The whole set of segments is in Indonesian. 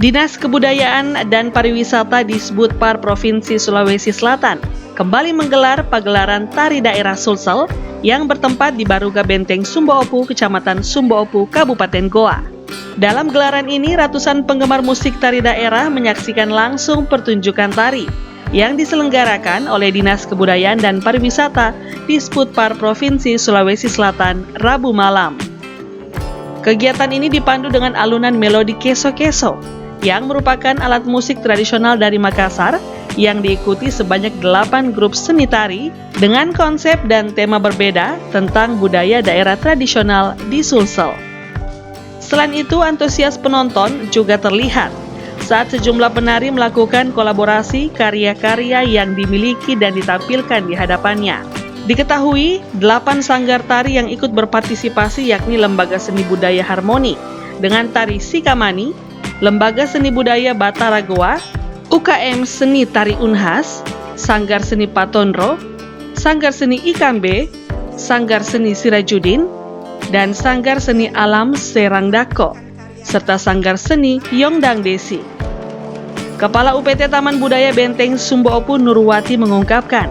Dinas Kebudayaan dan Pariwisata Disbudpar Provinsi Sulawesi Selatan kembali menggelar pagelaran tari daerah Sulsel yang bertempat di Baruga Benteng Sumboopu, Kecamatan Sumboopu, Kabupaten Goa. Dalam gelaran ini, ratusan penggemar musik tari daerah menyaksikan langsung pertunjukan tari yang diselenggarakan oleh Dinas Kebudayaan dan Pariwisata Disbudpar Provinsi Sulawesi Selatan Rabu malam. Kegiatan ini dipandu dengan alunan melodi keso-keso yang merupakan alat musik tradisional dari Makassar yang diikuti sebanyak 8 grup seni tari dengan konsep dan tema berbeda tentang budaya daerah tradisional di Sulsel. Selain itu, antusias penonton juga terlihat saat sejumlah penari melakukan kolaborasi karya-karya yang dimiliki dan ditampilkan di hadapannya. Diketahui, 8 sanggar tari yang ikut berpartisipasi yakni Lembaga Seni Budaya Harmoni dengan tari Sikamani, Lembaga Seni Budaya Batara Goa, UKM Seni Tari Unhas, Sanggar Seni Patonro, Sanggar Seni Ikambe, Sanggar Seni Sirajudin, dan Sanggar Seni Alam Serangdako, serta Sanggar Seni Yongdang Desi. Kepala UPT Taman Budaya Benteng Sumboopu Nurwati mengungkapkan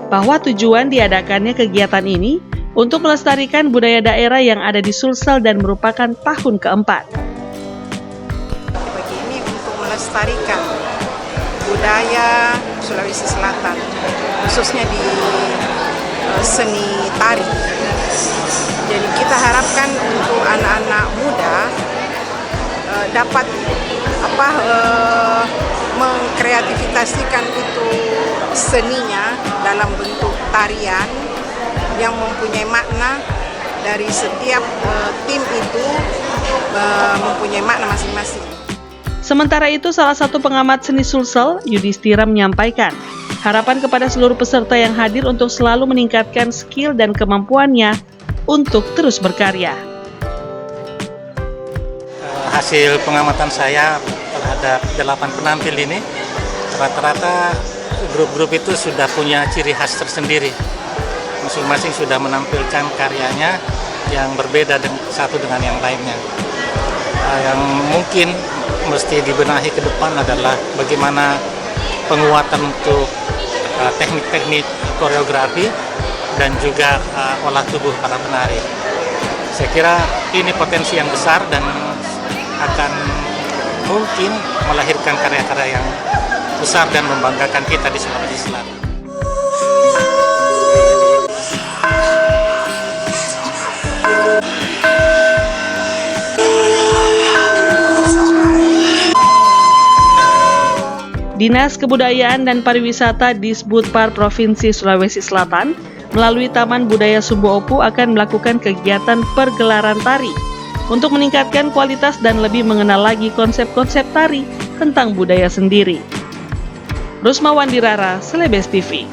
bahwa tujuan diadakannya kegiatan ini untuk melestarikan budaya daerah yang ada di Sulsel dan merupakan tahun keempat. Begini untuk melestarikan budaya Sulawesi Selatan, khususnya di seni tari. Jadi kita harapkan untuk anak-anak muda dapat mengkreativitasikan itu seninya dalam bentuk tarian yang mempunyai makna. Dari setiap tim itu mempunyai makna masing-masing. Sementara itu, salah satu pengamat seni Sulsel, Yudhistira, menyampaikan harapan kepada seluruh peserta yang hadir untuk selalu meningkatkan skill dan kemampuannya untuk terus berkarya. Hasil pengamatan saya terhadap 8 penampil ini, rata-rata grup-grup itu sudah punya ciri khas tersendiri. Masing-masing sudah menampilkan karyanya yang berbeda satu dengan yang lainnya. Yang mungkin mesti dibenahi ke depan adalah bagaimana penguatan untuk teknik-teknik koreografi dan juga olah tubuh para penari. Saya kira ini potensi yang besar dan akan mungkin melahirkan karya-karya yang besar dan membanggakan kita di Sulawesi Selatan. Dinas Kebudayaan dan Pariwisata Disbudpar Provinsi Sulawesi Selatan melalui Taman Budaya Sumboopu akan melakukan kegiatan pergelaran tari untuk meningkatkan kualitas dan lebih mengenal lagi konsep-konsep tari tentang budaya sendiri. Rusma Wandirara, Celebes TV.